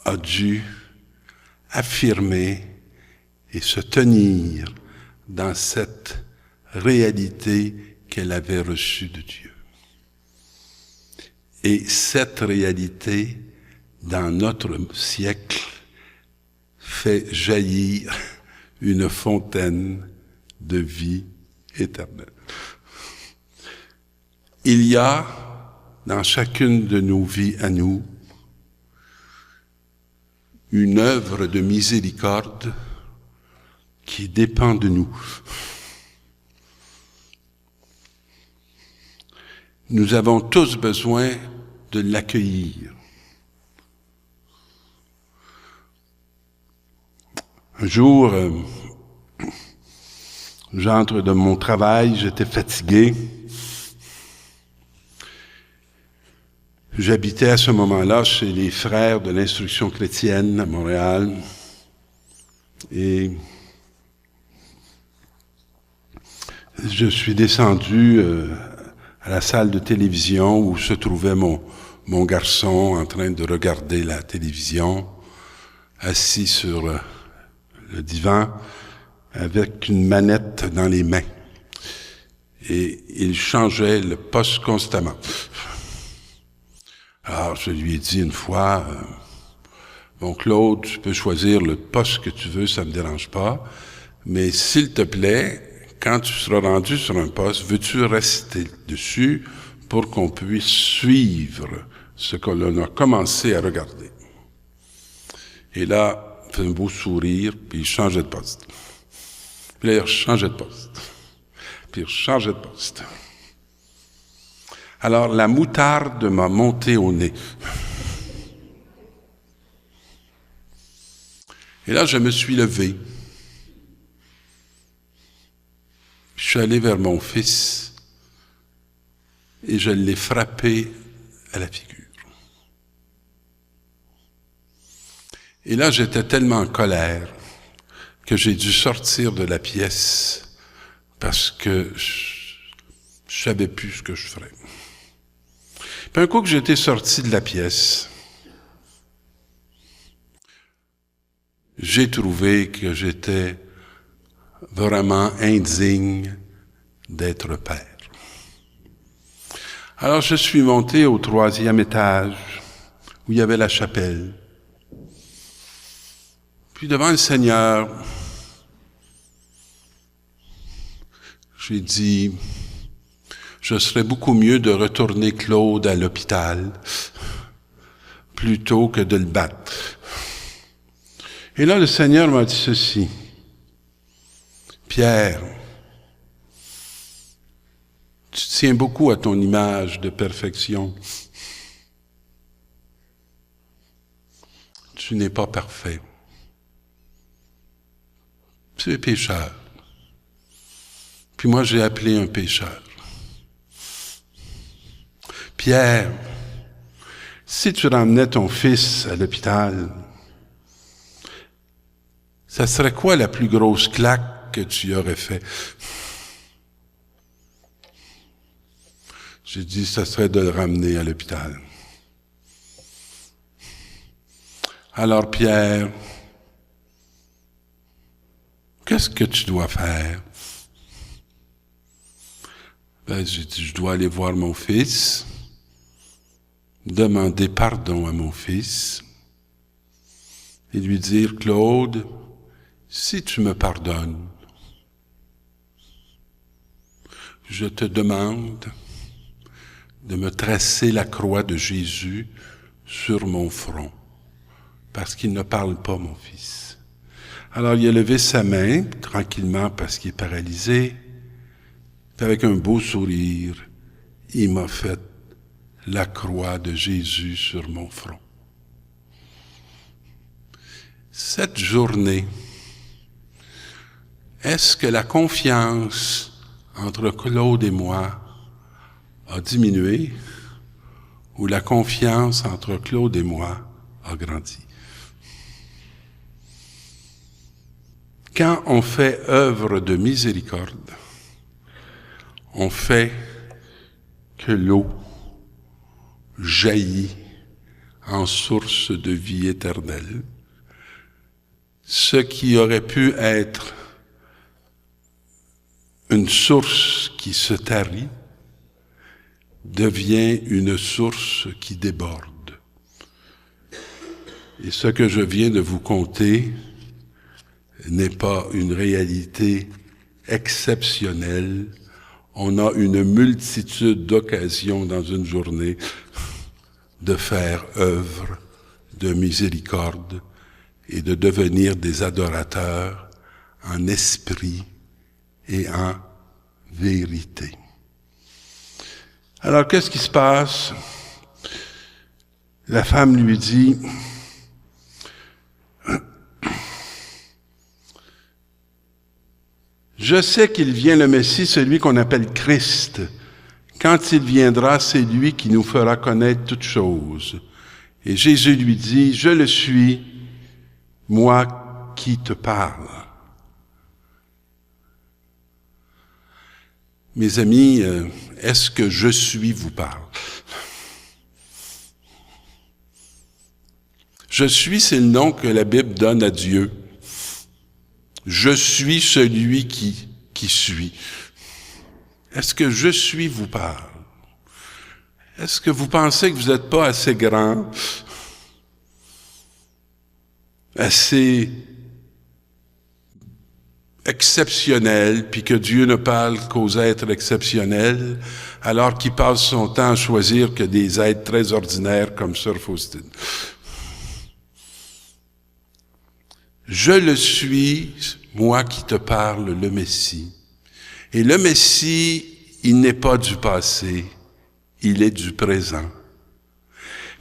a dû affirmer et se tenir dans cette réalité qu'elle avait reçue de Dieu. Et cette réalité, dans notre siècle, fait jaillir une fontaine de vie éternelle. Il y a, dans chacune de nos vies à nous, une œuvre de miséricorde qui dépend de nous. Nous avons tous besoin de l'accueillir. Un jour, j'entre de mon travail, j'étais fatigué. J'habitais à ce moment-là chez les frères de l'instruction chrétienne à Montréal. Et je suis descendu à la salle de télévision où se trouvait mon garçon en train de regarder la télévision, assis sur le divan avec une manette dans les mains. Et il changeait le poste constamment. Alors, je lui ai dit une fois, bon, Claude, tu peux choisir le poste que tu veux, ça me dérange pas, mais s'il te plaît, quand tu seras rendu sur un poste, veux-tu rester dessus pour qu'on puisse suivre ce que l'on a commencé à regarder? Et là, il fait un beau sourire, puis il changeait de poste. Puis là, il changeait de poste. Puis il changeait de poste. Alors, la moutarde m'a monté au nez. Et là, je me suis levé. Je suis allé vers mon fils et je l'ai frappé à la figure. Et là, j'étais tellement en colère que j'ai dû sortir de la pièce parce que je savais plus ce que je ferais. Puis un coup que j'étais sorti de la pièce, j'ai trouvé que j'étais vraiment indigne d'être père. Alors je suis monté au 3e étage où il y avait la chapelle. Puis devant le Seigneur, j'ai dit, je serais beaucoup mieux de retourner Claude à l'hôpital plutôt que de le battre. Et là, le Seigneur m'a dit ceci. Pierre, tu tiens beaucoup à ton image de perfection. Tu n'es pas parfait. Tu es pécheur. Puis moi, j'ai appelé un pécheur. Pierre, si tu ramenais ton fils à l'hôpital, ça serait quoi la plus grosse claque que tu aurais fait? J'ai dit, ça serait de le ramener à l'hôpital. Alors, Pierre, qu'est-ce que tu dois faire? Ben, j'ai dit, je dois aller voir mon fils, demander pardon à mon fils et lui dire, Claude, si tu me pardonnes, je te demande de me tracer la croix de Jésus sur mon front, parce qu'il ne parle pas, mon fils. Alors il a levé sa main, tranquillement, parce qu'il est paralysé, puis avec un beau sourire, il m'a fait la croix de Jésus sur mon front. Cette journée, est-ce que la confiance entre Claude et moi a diminué ou la confiance entre Claude et moi a grandi? Quand on fait œuvre de miséricorde, on fait que l'eau jaillit en source de vie éternelle. Ce qui aurait pu être une source qui se tarit devient une source qui déborde. Et ce que je viens de vous conter n'est pas une réalité exceptionnelle. On a une multitude d'occasions dans une journée de faire œuvre de miséricorde et de devenir des adorateurs en esprit et en vérité. Alors, qu'est-ce qui se passe? La femme lui dit, je sais qu'il vient le Messie, celui qu'on appelle Christ. Quand il viendra, c'est lui qui nous fera connaître toutes choses. Et Jésus lui dit, je le suis, moi qui te parle. Mes amis, est-ce que je suis vous parle? Je suis, c'est le nom que la Bible donne à Dieu. Je suis celui qui suis. Est-ce que je suis vous parle? Est-ce que vous pensez que vous n'êtes pas assez grand, assez exceptionnel, puis que Dieu ne parle qu'aux êtres exceptionnels, alors qu'il passe son temps à choisir que des êtres très ordinaires comme Sœur Faustine? Je le suis, moi qui te parle, le Messie. Et le Messie, il n'est pas du passé, il est du présent.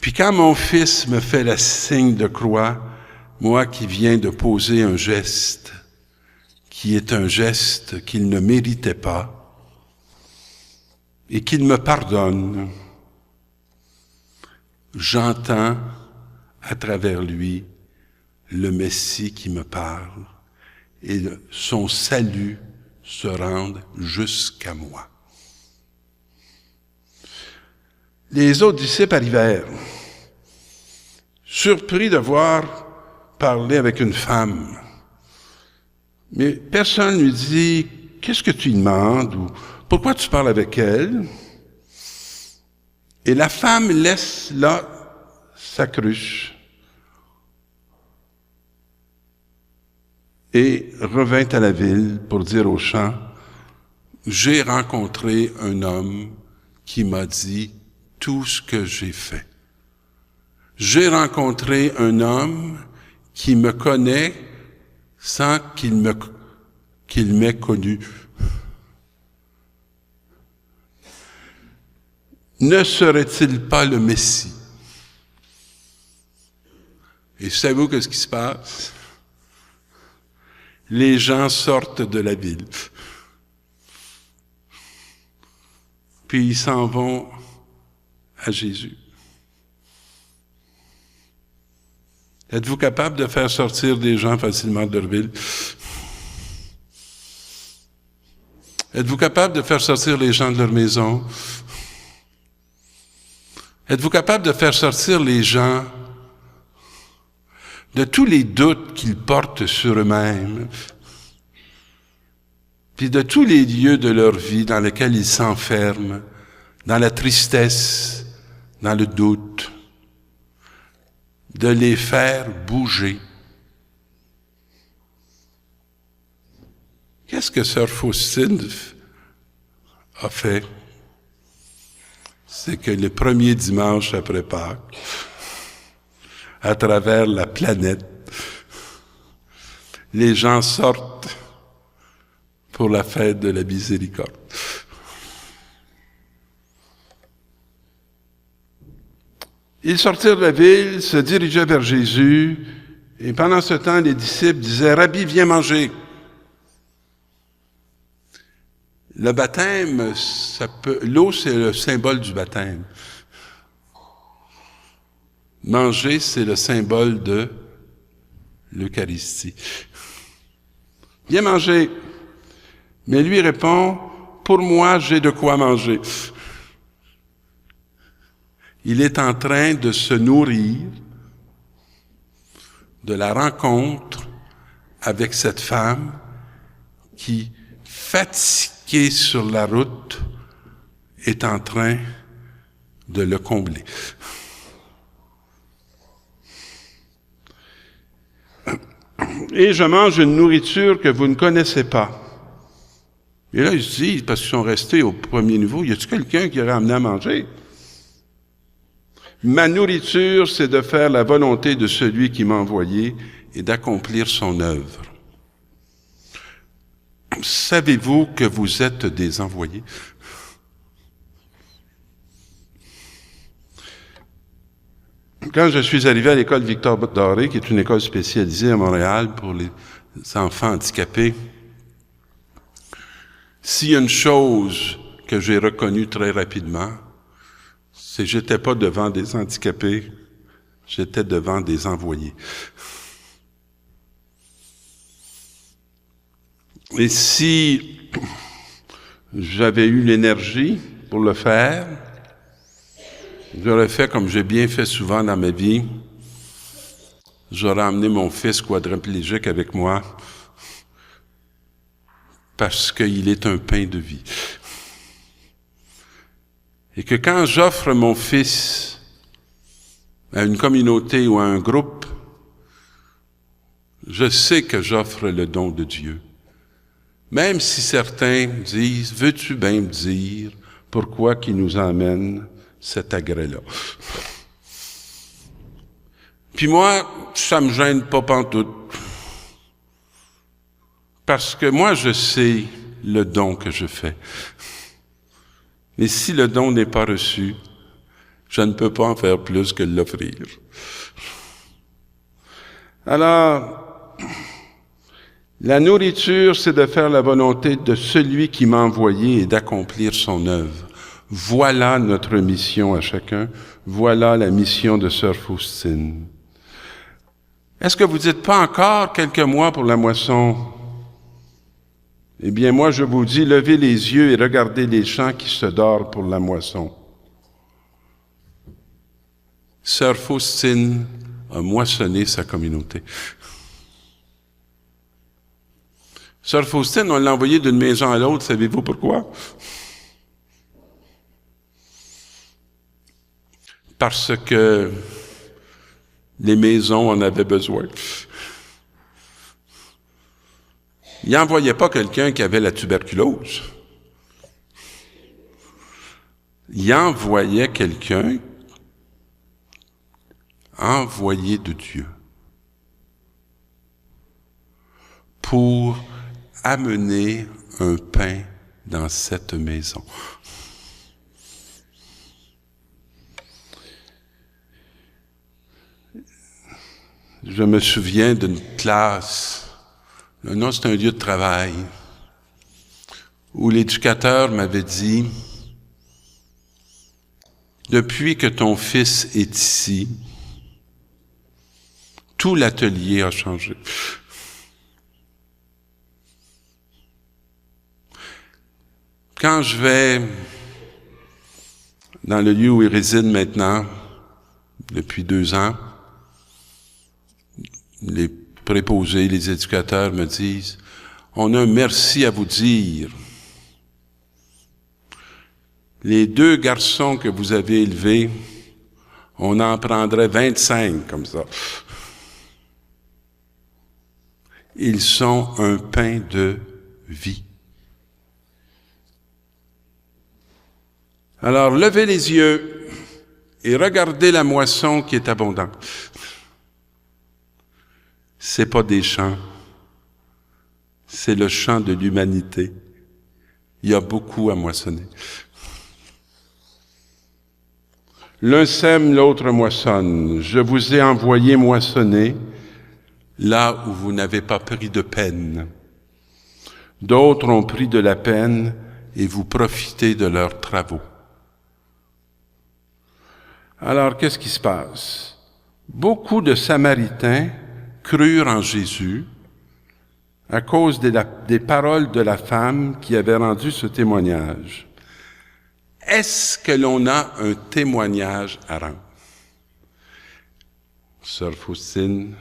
Puis quand mon fils me fait le signe de croix, moi qui viens de poser un geste, qui est un geste qu'il ne méritait pas, et qu'il me pardonne, j'entends à travers lui le Messie qui me parle, et son salut se rende jusqu'à moi. Les autres disciples arrivèrent, surpris de voir parler avec une femme. Mais personne ne lui dit « Qu'est-ce que tu demandes » ou « Pourquoi tu parles avec elle ?» Et la femme laisse là sa cruche et revint à la ville pour dire aux champs « J'ai rencontré un homme qui m'a dit tout ce que j'ai fait. J'ai rencontré un homme qui me connaît sans qu'il m'ait connu. Ne serait-il pas le Messie? » Et savez-vous qu'est-ce qui se passe? Les gens sortent de la ville. Puis ils s'en vont à Jésus. Êtes-vous capable de faire sortir des gens facilement de leur ville? Êtes-vous capable de faire sortir les gens de leur maison? Êtes-vous capable de faire sortir les gens de tous les doutes qu'ils portent sur eux-mêmes, puis de tous les lieux de leur vie dans lesquels ils s'enferment, dans la tristesse, dans le doute, de les faire bouger? Qu'est-ce que Sœur Faustine a fait? C'est que le premier dimanche après Pâques, à travers la planète, les gens sortent pour la fête de la miséricorde. Ils sortirent de la ville, se dirigeaient vers Jésus, et pendant ce temps, les disciples disaient « Rabbi, viens manger ». Le baptême, l'eau, c'est le symbole du baptême. Manger, c'est le symbole de l'Eucharistie. Viens manger. Mais lui répond, pour moi, j'ai de quoi manger. Il est en train de se nourrir de la rencontre avec cette femme qui, fatiguée sur la route, est en train de le combler. Et je mange une nourriture que vous ne connaissez pas. Et là, ils se disent, parce qu'ils sont restés au premier niveau, y a-t-il quelqu'un qui aurait amené à manger? Ma nourriture, c'est de faire la volonté de celui qui m'a envoyé et d'accomplir son œuvre. Savez-vous que vous êtes des envoyés? Quand je suis arrivé à l'école Victor Doré, qui est une école spécialisée à Montréal pour les enfants handicapés, s'il y a une chose que j'ai reconnue très rapidement, c'est que j'étais pas devant des handicapés, j'étais devant des envoyés. Et si j'avais eu l'énergie pour le faire, j'aurais fait comme j'ai bien fait souvent dans ma vie. J'aurais emmené mon fils quadriplégique avec moi parce qu'il est un pain de vie. Et que quand j'offre mon fils à une communauté ou à un groupe, je sais que j'offre le don de Dieu. Même si certains disent, veux-tu bien me dire pourquoi qu'il nous emmène cet agrès-là? Puis moi, ça me gêne pas pantoute. Parce que moi, je sais le don que je fais. Mais si le don n'est pas reçu, je ne peux pas en faire plus que l'offrir. Alors, la nourriture, c'est de faire la volonté de celui qui m'a envoyé et d'accomplir son œuvre. Voilà notre mission à chacun. Voilà la mission de Sœur Faustine. Est-ce que vous dites pas encore quelques mois pour la moisson? Eh bien, moi, je vous dis, levez les yeux et regardez les champs qui se dorent pour la moisson. Sœur Faustine a moissonné sa communauté. Sœur Faustine, on l'a envoyée d'une maison à l'autre, savez-vous pourquoi? Parce que les maisons en avaient besoin. Il n'envoyait pas quelqu'un qui avait la tuberculose. Il envoyait quelqu'un envoyé de Dieu pour amener un pain dans cette maison. Je me souviens d'une classe, non, c'est un lieu de travail, où l'éducateur m'avait dit, depuis que ton fils est ici, tout l'atelier a changé. Quand je vais dans le lieu où il réside maintenant, depuis 2 ans, les préposés, les éducateurs me disent, on a un merci à vous dire. Les 2 garçons que vous avez élevés, on en prendrait 25 comme ça. Ils sont un pain de vie. Alors, levez les yeux et regardez la moisson qui est abondante. C'est pas des champs, c'est le champ de l'humanité. Il y a beaucoup à moissonner. L'un sème, l'autre moissonne. Je vous ai envoyé moissonner là où vous n'avez pas pris de peine. D'autres ont pris de la peine et vous profitez de leurs travaux. Alors, qu'est-ce qui se passe? Beaucoup de Samaritains crurent en Jésus à cause des paroles de la femme qui avait rendu ce témoignage. Est-ce que l'on a un témoignage à rendre? Sœur Faustine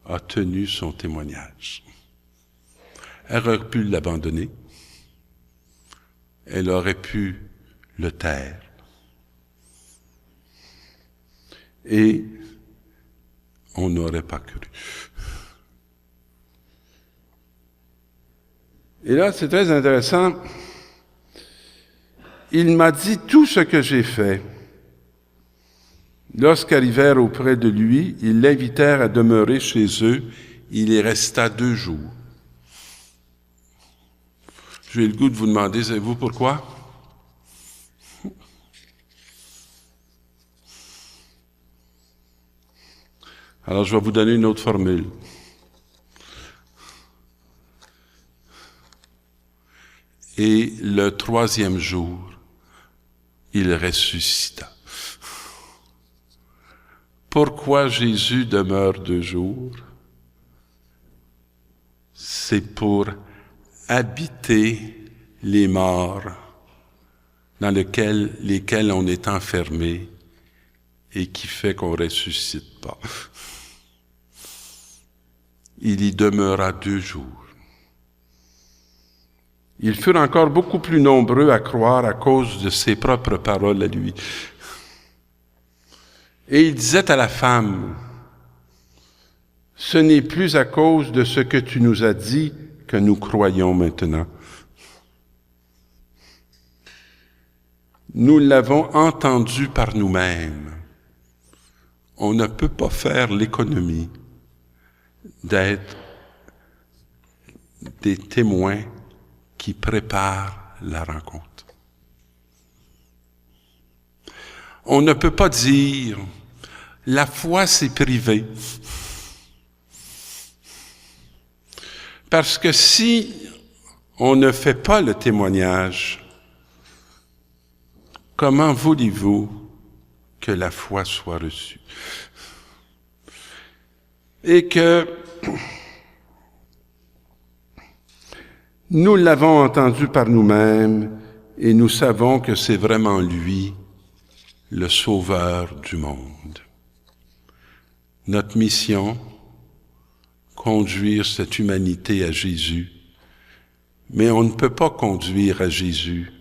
a tenu son témoignage. Elle aurait pu l'abandonner. Elle aurait pu le taire. Et on n'aurait pas cru. Et là, c'est très intéressant. Il m'a dit tout ce que j'ai fait. Lorsqu'arrivèrent auprès de lui, ils l'invitèrent à demeurer chez eux. Il y resta 2 jours. J'ai le goût de vous demander, savez-vous pourquoi? Alors, je vais vous donner une autre formule. Et le 3e jour, il ressuscita. Pourquoi Jésus demeure 2 jours? C'est pour habiter les morts dans lesquels on est enfermé et qui fait qu'on ne ressuscite pas. Il y demeura 2 jours. Ils furent encore beaucoup plus nombreux à croire à cause de ses propres paroles à lui. Et il disait à la femme, « Ce n'est plus à cause de ce que tu nous as dit que nous croyons maintenant. Nous l'avons entendu par nous-mêmes. On ne peut pas faire l'économie d'être des témoins qui préparent la rencontre. On ne peut pas dire « la foi c'est privé ». Parce que si on ne fait pas le témoignage, comment voulez-vous que la foi soit reçue? Et que nous l'avons entendu par nous-mêmes et nous savons que c'est vraiment lui, le Sauveur du monde. Notre mission, conduire cette humanité à Jésus, mais on ne peut pas conduire à Jésus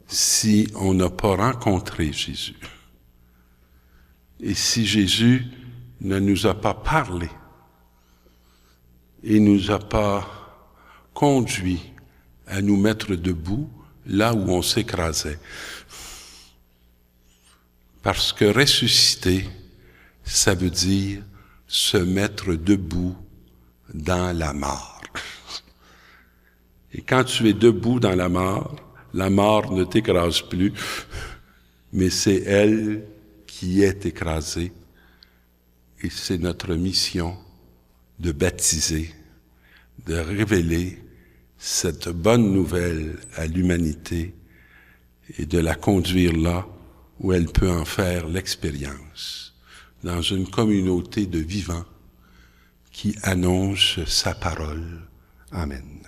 si on n'a pas rencontré Jésus. Et si Jésus ne nous a pas parlé et nous a pas conduit à nous mettre debout là où on s'écrasait. Parce que ressusciter, ça veut dire se mettre debout dans la mort. Et quand tu es debout dans la mort ne t'écrase plus, mais c'est elle qui est écrasée. Et c'est notre mission de baptiser, de révéler cette bonne nouvelle à l'humanité et de la conduire là où elle peut en faire l'expérience, dans une communauté de vivants qui annonce sa parole. Amen.